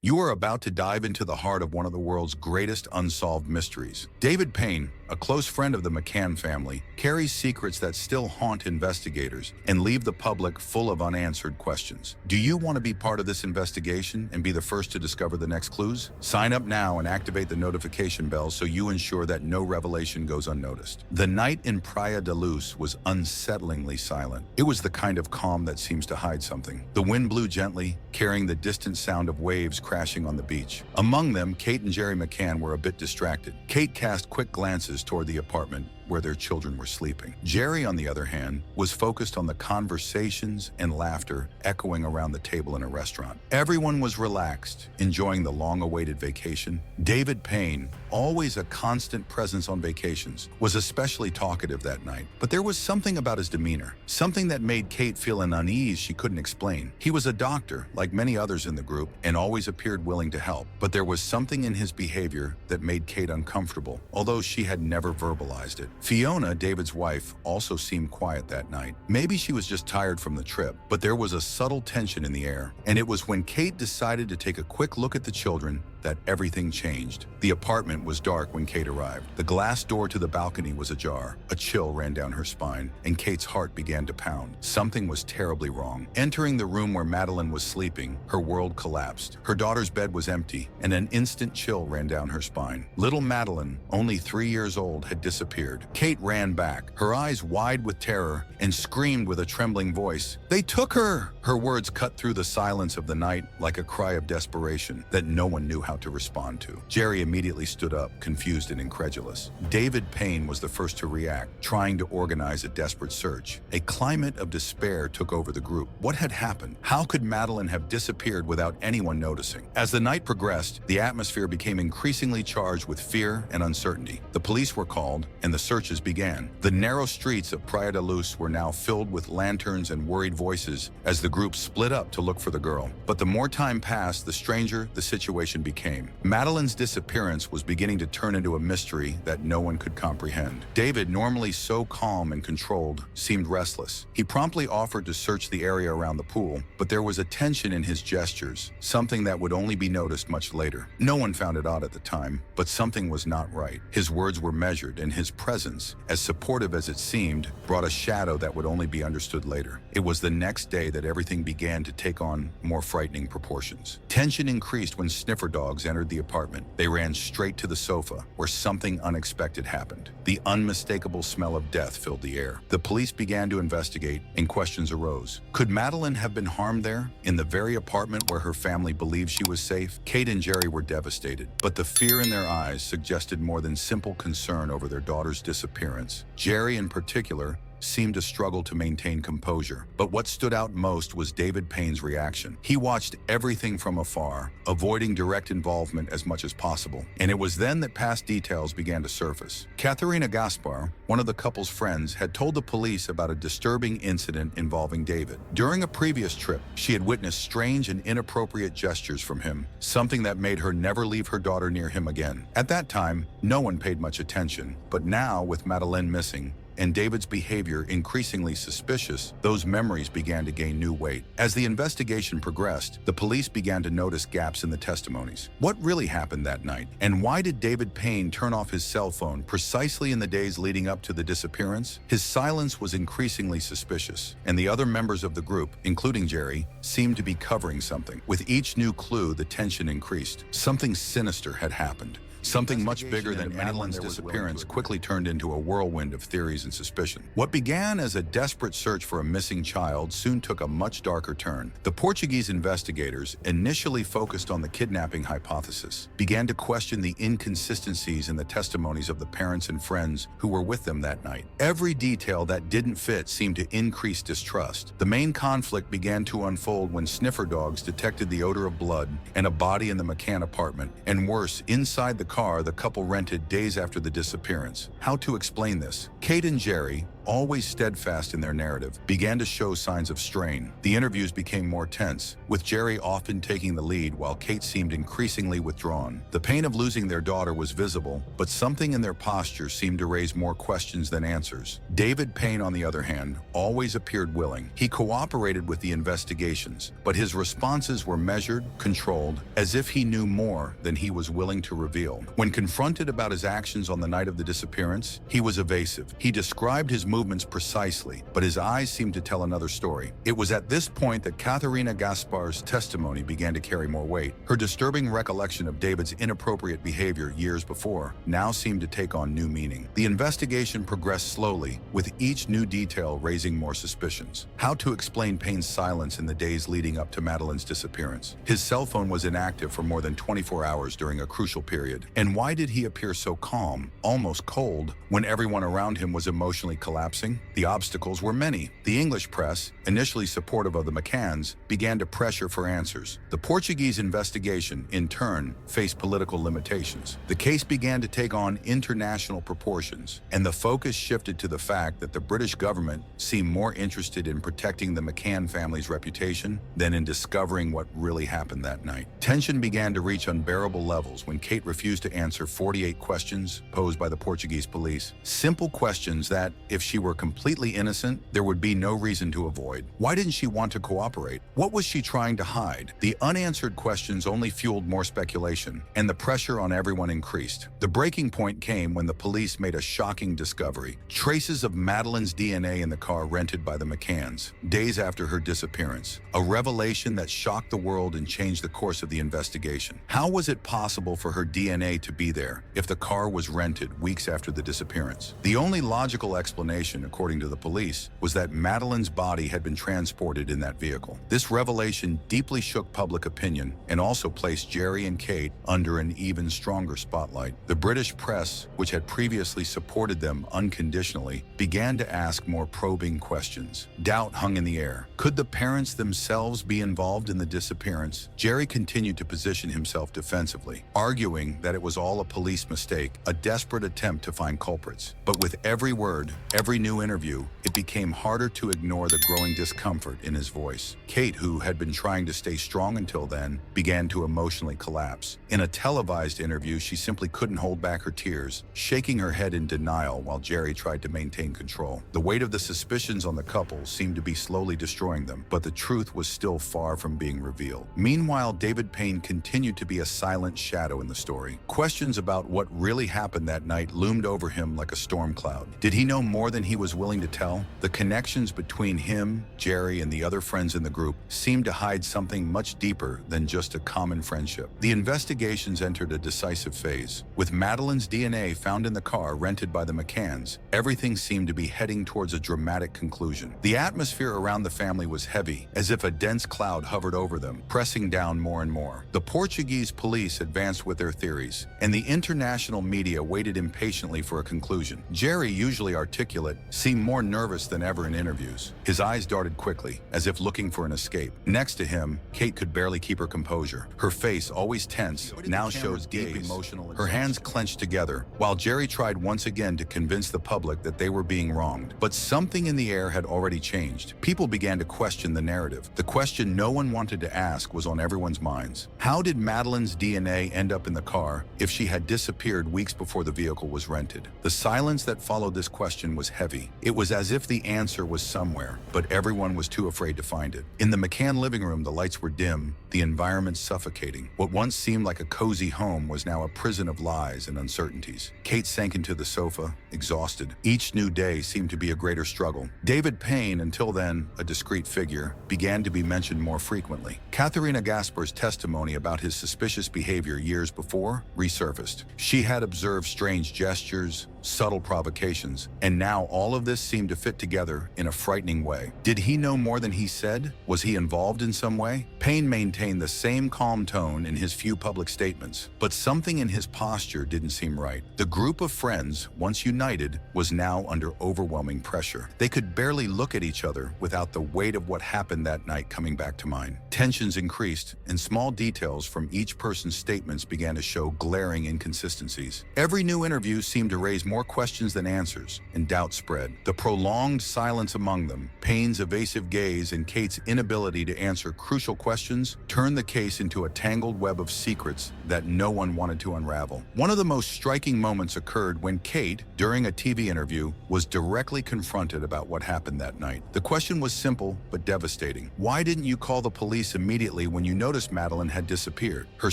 You are about to dive into the heart of one of the world's greatest unsolved mysteries. David Payne, a close friend of the McCann family, carries secrets that still haunt investigators and leave the public full of unanswered questions. Do you want to be part of this investigation and be the first to discover the next clues? Sign up now and activate the notification bell so you ensure that no revelation goes unnoticed. The night in Praia da Luz was unsettlingly silent. It was the kind of calm that seems to hide something. The wind blew gently, carrying the distant sound of waves crashing on the beach. Among them, Kate and Jerry McCann were a bit distracted. Kate cast quick glances toward the apartment where their children were sleeping. Jerry, on the other hand, was focused on the conversations and laughter echoing around the table in a restaurant. Everyone was relaxed, enjoying the long-awaited vacation. David Payne, always a constant presence on vacations, was especially talkative that night. But there was something about his demeanor, something that made Kate feel an unease she couldn't explain. He was a doctor, like many others in the group, and always appeared willing to help. But there was something in his behavior that made Kate uncomfortable, although she had never verbalized it. Fiona, David's wife, also seemed quiet that night. Maybe she was just tired from the trip, but there was a subtle tension in the air. And it was when Kate decided to take a quick look at the children that everything changed. The apartment was dark when Kate arrived. The glass door to the balcony was ajar. A chill ran down her spine, and Kate's heart began to pound. Something was terribly wrong. Entering the room where Madeleine was sleeping, her world collapsed. Her daughter's bed was empty, and an instant chill ran down her spine. Little Madeleine, only 3 years old, had disappeared. Kate ran back, her eyes wide with terror, and screamed with a trembling voice, "They took her!" Her words cut through the silence of the night like a cry of desperation that no one knew how to respond to. Jerry immediately stood up, confused and incredulous. David Payne was the first to react, trying to organize a desperate search. A climate of despair took over the group. What had happened? How could Madeleine have disappeared without anyone noticing? As the night progressed, the atmosphere became increasingly charged with fear and uncertainty. The police were called, and the searches began. The narrow streets of Praia da Luz were now filled with lanterns and worried voices as the group split up to look for the girl. But the more time passed, the stranger the situation became. Madeleine's disappearance was beginning to turn into a mystery that no one could comprehend. David, normally so calm and controlled, seemed restless. He promptly offered to search the area around the pool, but there was a tension in his gestures, something that would only be noticed much later. No one found it odd at the time, but something was not right. His words were measured, and his presence, as supportive as it seemed, brought a shadow that would only be understood later. It was the next day that everything began to take on more frightening proportions. Tension increased when sniffer dogs entered the apartment. They ran straight to the sofa, where something unexpected happened. The unmistakable smell of death filled the air. The police began to investigate, and questions arose. Could Madeleine have been harmed there, in the very apartment where her family believed she was safe? Kate and Jerry were devastated, but the fear in their eyes suggested more than simple concern over their daughter's disappearance. Jerry, in particular, seemed to struggle to maintain composure. But what stood out most was David Payne's reaction. He watched everything from afar, avoiding direct involvement as much as possible. And it was then that past details began to surface. Katharina Gaspar, one of the couple's friends, had told the police about a disturbing incident involving David. During a previous trip, she had witnessed strange and inappropriate gestures from him, something that made her never leave her daughter near him again. At that time, no one paid much attention, but now, with Madeleine missing, and David's behavior increasingly suspicious, those memories began to gain new weight. As the investigation progressed, the police began to notice gaps in the testimonies. What really happened that night? And why did David Payne turn off his cell phone precisely in the days leading up to the disappearance? His silence was increasingly suspicious, and the other members of the group, including Jerry, seemed to be covering something. With each new clue, the tension increased. Something sinister had happened. Something much bigger than Madeleine's disappearance quickly turned into a whirlwind of theories and suspicion. What began as a desperate search for a missing child soon took a much darker turn. The Portuguese investigators, initially focused on the kidnapping hypothesis, began to question the inconsistencies in the testimonies of the parents and friends who were with them that night. Every detail that didn't fit seemed to increase distrust. The main conflict began to unfold when sniffer dogs detected the odor of blood and a body in the McCann apartment, and worse, inside the car the couple rented days after the disappearance. How to explain this? Kate and Jerry, always steadfast in their narrative, began to show signs of strain. The interviews became more tense, with Jerry often taking the lead while Kate seemed increasingly withdrawn. The pain of losing their daughter was visible, but something in their posture seemed to raise more questions than answers. David Payne, on the other hand, always appeared willing. He cooperated with the investigations, but his responses were measured, controlled, as if he knew more than he was willing to reveal. When confronted about his actions on the night of the disappearance, he was evasive. He described his movements precisely, but his eyes seemed to tell another story. It was at this point that Katharina Gaspar's testimony began to carry more weight. Her disturbing recollection of David's inappropriate behavior years before now seemed to take on new meaning. The investigation progressed slowly, with each new detail raising more suspicions. How to explain Payne's silence in the days leading up to Madeleine's disappearance? His cell phone was inactive for more than 24 hours during a crucial period. And why did he appear so calm, almost cold, when everyone around him was emotionally collapsing? The obstacles were many. The English press, initially supportive of the McCanns, began to pressure for answers. The Portuguese investigation, in turn, faced political limitations. The case began to take on international proportions, and the focus shifted to the fact that the British government seemed more interested in protecting the McCann family's reputation than in discovering what really happened that night. Tension began to reach unbearable levels when Kate refused to answer 48 questions posed by the Portuguese police. Simple questions that, if she were completely innocent, there would be no reason to avoid. Why didn't she want to cooperate? What was she trying to hide? The unanswered questions only fueled more speculation, and the pressure on everyone increased. The breaking point came when the police made a shocking discovery: traces of Madeleine's DNA in the car rented by the McCanns, days after her disappearance. A revelation that shocked the world and changed the course of the investigation. How was it possible for her DNA to be there if the car was rented weeks after the disappearance? The only logical explanation, according to the police, was that Madeleine's body had been transported in that vehicle. This revelation deeply shook public opinion and also placed Jerry and Kate under an even stronger spotlight. The British press, which had previously supported them unconditionally, began to ask more probing questions. Doubt hung in the air. Could the parents themselves be involved in the disappearance? Jerry continued to position himself defensively, arguing that it was all a police mistake, a desperate attempt to find culprits. But with every word, every new interview, it became harder to ignore the growing discomfort in his voice. Kate, who had been trying to stay strong until then, began to emotionally collapse. In a televised interview, she simply couldn't hold back her tears, shaking her head in denial while Jerry tried to maintain control. The weight of the suspicions on the couple seemed to be slowly destroying them, but the truth was still far from being revealed. Meanwhile, David Payne continued to be a silent shadow in the story. Questions about what really happened that night loomed over him like a storm cloud. Did he know more than he was willing to tell? The connections between him, Jerry, and the other friends in the group seemed to hide something much deeper than just a common friendship. The investigations entered a decisive phase. With Madeleine's DNA found in the car rented by the McCanns, everything seemed to be heading towards a dramatic conclusion. The atmosphere around the family was heavy, as if a dense cloud hovered over them, pressing down more and more. The Portuguese police advanced with their theories, and the international media waited impatiently for a conclusion. Jerry, usually articulate, seemed more nervous than ever in interviews. His eyes darted quickly, as if looking for an escape. Next to him, Kate could barely keep her composure. Her face, always tense, now showed deep emotional exhaustion. Her hands clenched together, while Jerry tried once again to convince the public that they were being wronged. But something in the air had already changed. People began to question the narrative. The question no one wanted to ask was on everyone's minds. How did Madeleine's DNA end up in the car if she had disappeared weeks before the vehicle was rented? The silence that followed this question was heavy. It was as if the answer was somewhere, but everyone was too afraid to find it. In the McCann living room, the lights were dim, the environment suffocating. What once seemed like a cozy home was now a prison of lies and uncertainties. Kate sank into the sofa, exhausted. Each new day seemed to be a greater struggle. David Payne, until then a discreet figure, began to be mentioned more frequently. Katharina Gaspar's testimony about his suspicious behavior years before resurfaced. She had observed strange gestures, subtle provocations, and now all of this seemed to fit together in a frightening way. Did he know more than he said? Was he involved in some way? Payne maintained the same calm tone in his few public statements, but something in his posture didn't seem right. The group of friends, once united, was now under overwhelming pressure. They could barely look at each other without the weight of what happened that night coming back to mind. Tensions increased, and small details from each person's statements began to show glaring inconsistencies. Every new interview seemed to raise more more questions than answers, and doubt spread. The prolonged silence among them, Payne's evasive gaze, and Kate's inability to answer crucial questions turned the case into a tangled web of secrets that no one wanted to unravel. One of the most striking moments occurred when Kate, during a TV interview, was directly confronted about what happened that night. The question was simple but devastating. Why didn't you call the police immediately when you noticed Madeleine had disappeared? Her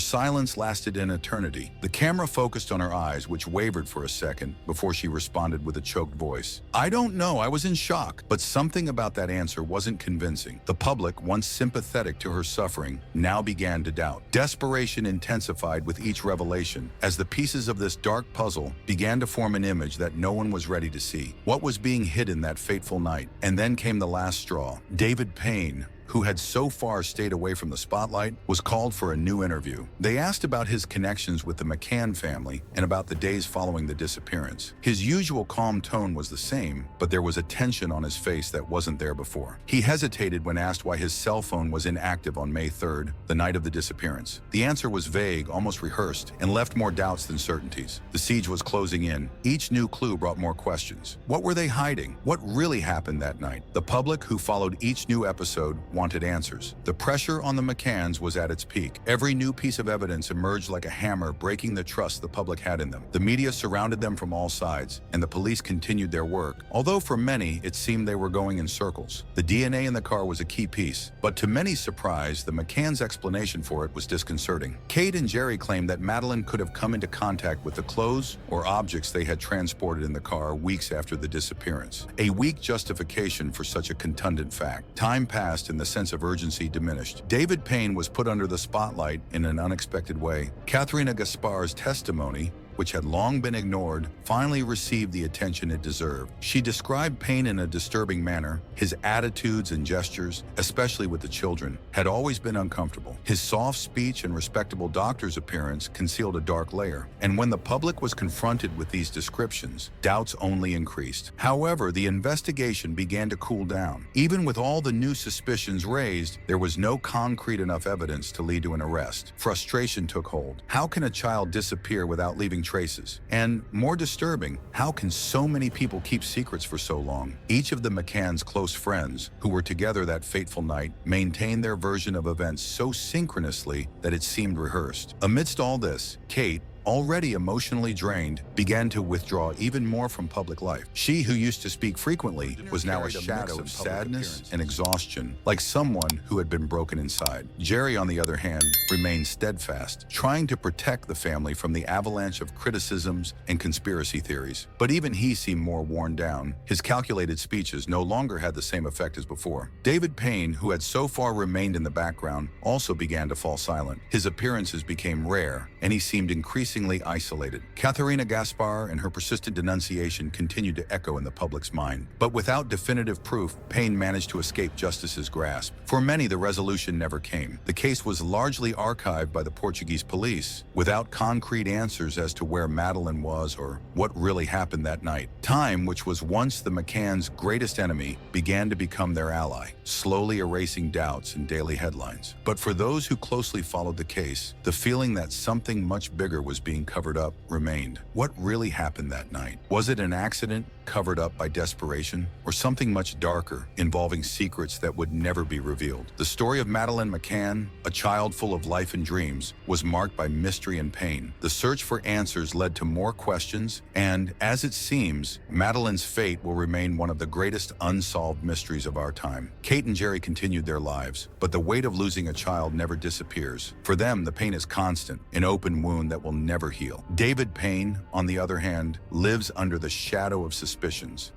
silence lasted an eternity. The camera focused on her eyes, which wavered for a second before she responded with a choked voice. "I don't know, I was in shock." But something about that answer wasn't convincing. The public, once sympathetic to her suffering, now began to doubt. Desperation intensified with each revelation as the pieces of this dark puzzle began to form an image that no one was ready to see. What was being hidden that fateful night? And then came the last straw. David Payne, who had so far stayed away from the spotlight, was called for a new interview. They asked about his connections with the McCann family and about the days following the disappearance. His usual calm tone was the same, but there was a tension on his face that wasn't there before. He hesitated when asked why his cell phone was inactive on May 3rd, the night of the disappearance. The answer was vague, almost rehearsed, and left more doubts than certainties. The siege was closing in. Each new clue brought more questions. What were they hiding? What really happened that night? The public, who followed each new episode, wanted answers. The pressure on the McCanns was at its peak. Every new piece of evidence emerged like a hammer, breaking the trust the public had in them. The media surrounded them from all sides, and the police continued their work, although for many it seemed they were going in circles. The DNA in the car was a key piece, but to many's surprise, the McCanns' explanation for it was disconcerting. Kate and Jerry claimed that Madeleine could have come into contact with the clothes or objects they had transported in the car weeks after the disappearance. A weak justification for such a contundent fact. Time passed and the sense of urgency diminished. David Payne was put under the spotlight in an unexpected way. Katharina Gaspar's testimony, which had long been ignored, finally received the attention it deserved. She described Payne in a disturbing manner. His attitudes and gestures, especially with the children, had always been uncomfortable. His soft speech and respectable doctor's appearance concealed a dark layer. And when the public was confronted with these descriptions, doubts only increased. However, the investigation began to cool down. Even with all the new suspicions raised, there was no concrete enough evidence to lead to an arrest. Frustration took hold. How can a child disappear without leaving traces? And more disturbing, how can so many people keep secrets for so long? Each of the McCanns' close friends, who were together that fateful night, maintained their version of events so synchronously that it seemed rehearsed. Amidst all this, Kate, already emotionally drained, began to withdraw even more from public life. She, who used to speak frequently, was now a shadow of sadness and exhaustion, like someone who had been broken inside. Jerry, on the other hand, remained steadfast, trying to protect the family from the avalanche of criticisms and conspiracy theories. But even he seemed more worn down. His calculated speeches no longer had the same effect as before. David Payne, who had so far remained in the background, also began to fall silent. His appearances became rare, and he seemed increasingly isolated. Katharina Gaspar and her persistent denunciation continued to echo in the public's mind. But without definitive proof, Payne managed to escape justice's grasp. For many, the resolution never came. The case was largely archived by the Portuguese police, without concrete answers as to where Madeleine was or what really happened that night. Time, which was once the McCanns' greatest enemy, began to become their ally, slowly erasing doubts in daily headlines. But for those who closely followed the case, the feeling that something much bigger was being covered up remained. What really happened that night? Was it an accident covered up by desperation, or something much darker, involving secrets that would never be revealed? The story of Madeleine McCann, a child full of life and dreams, was marked by mystery and pain. The search for answers led to more questions, and, as it seems, Madeleine's fate will remain one of the greatest unsolved mysteries of our time. Kate and Jerry continued their lives, but the weight of losing a child never disappears. For them, the pain is constant, an open wound that will never heal. David Payne, on the other hand, lives under the shadow of suspicions.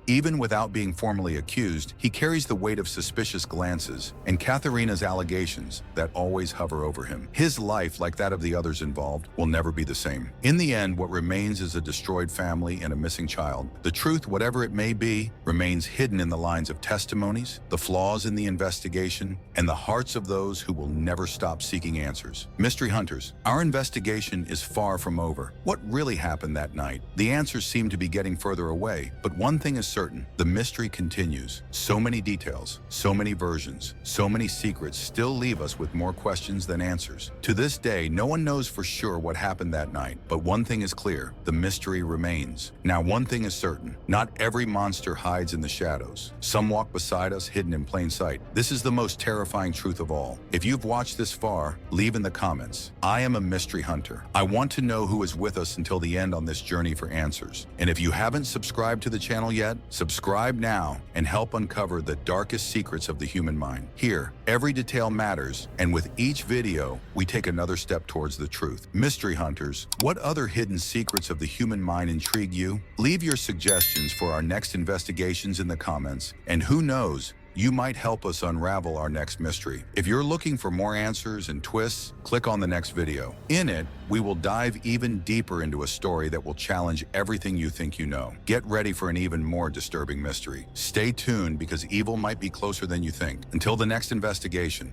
Even without being formally accused, he carries the weight of suspicious glances and Katharina's allegations that always hover over him. His life, like that of the others involved, will never be the same. In the end, what remains is a destroyed family and a missing child. The truth, whatever it may be, remains hidden in the lines of testimonies, the flaws in the investigation, and the hearts of those who will never stop seeking answers. Mystery hunters, our investigation is far from from over. What really happened that night? The answers seem to be getting further away, but one thing is certain, the mystery continues. So many details, so many versions, so many secrets still leave us with more questions than answers. To this day, no one knows for sure what happened that night, but one thing is clear, the mystery remains. Now, one thing is certain, not every monster hides in the shadows. Some walk beside us, hidden in plain sight. This is the most terrifying truth of all. If you've watched this far, leave in the comments, I am a mystery hunter. I want to know who is with us until the end on this journey for answers. And if you haven't subscribed to the channel yet, subscribe now and help uncover the darkest secrets of the human mind. Here, every detail matters, and with each video, we take another step towards the truth. Mystery hunters, what other hidden secrets of the human mind intrigue you? Leave your suggestions for our next investigations in the comments, and who knows, you might help us unravel our next mystery. If you're looking for more answers and twists, click on the next video. In it, we will dive even deeper into a story that will challenge everything you think you know. Get ready for an even more disturbing mystery. Stay tuned because evil might be closer than you think. Until the next investigation.